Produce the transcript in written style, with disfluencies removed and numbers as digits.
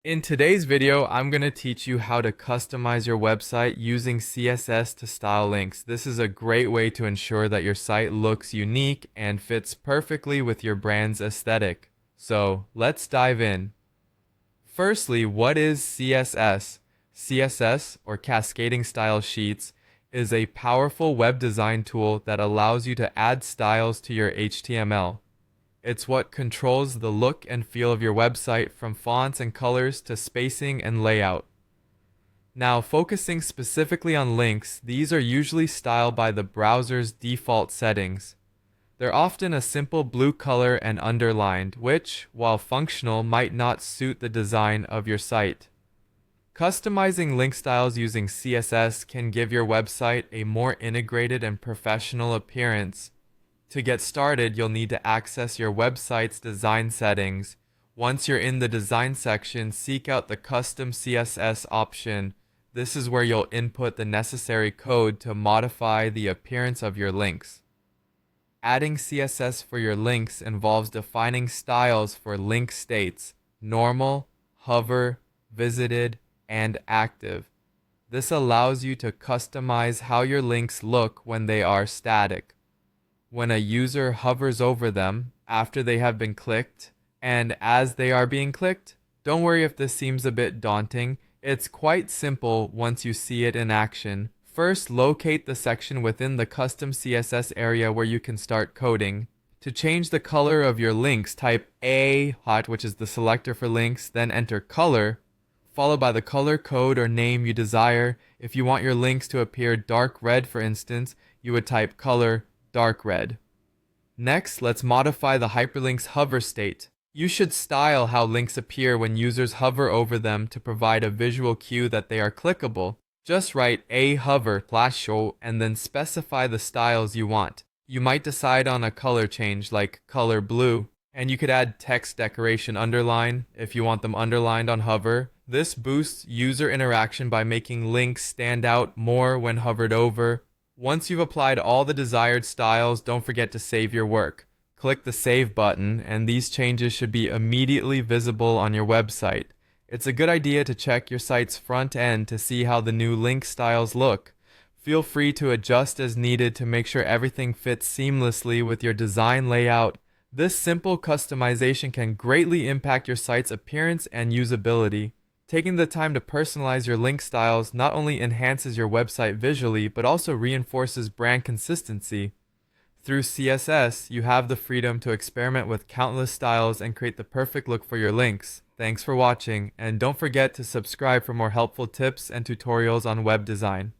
In today's video, I'm going to teach you how to customize your website using CSS to style links. This is a great way to ensure that your site looks unique and fits perfectly with your brand's aesthetic. So let's dive in. Firstly, what is CSS? CSS, or Cascading Style Sheets, is a powerful web design tool that allows you to add styles to your HTML. It's what controls the look and feel of your website, from fonts and colors to spacing and layout. Now, focusing specifically on links, these are usually styled by the browser's default settings. They're often a simple blue color and underlined, which, while functional, might not suit the design of your site. Customizing link styles using CSS can give your website a more integrated and professional appearance. To get started, you'll need to access your website's design settings. Once you're in the design section, seek out the custom CSS option. This is where you'll input the necessary code to modify the appearance of your links. Adding CSS for your links involves defining styles for link states: normal, hover, visited, and active. This allows you to customize how your links look when they are static, when a user hovers over them, after they have been clicked, and as they are being clicked. Don't worry if this seems a bit daunting. It's quite simple once you see it in action. First, locate the section within the custom CSS area where you can start coding. To change the color of your links, type A hot, which is the selector for links, then enter color, followed by the color code or name you desire. If you want your links to appear dark red, for instance, you would type color dark red. Next, let's modify the hyperlink's hover state. You should style how links appear when users hover over them to provide a visual cue that they are clickable. Just write a hover /show and then specify the styles you want. You might decide on a color change like color blue, and you could add text decoration underline if you want them underlined on hover. This boosts user interaction by making links stand out more when hovered over. Once you've applied all the desired styles, don't forget to save your work. Click the Save button, and these changes should be immediately visible on your website. It's a good idea to check your site's front end to see how the new link styles look. Feel free to adjust as needed to make sure everything fits seamlessly with your design layout. This simple customization can greatly impact your site's appearance and usability. Taking the time to personalize your link styles not only enhances your website visually, but also reinforces brand consistency. Through CSS, you have the freedom to experiment with countless styles and create the perfect look for your links. Thanks for watching, and don't forget to subscribe for more helpful tips and tutorials on web design.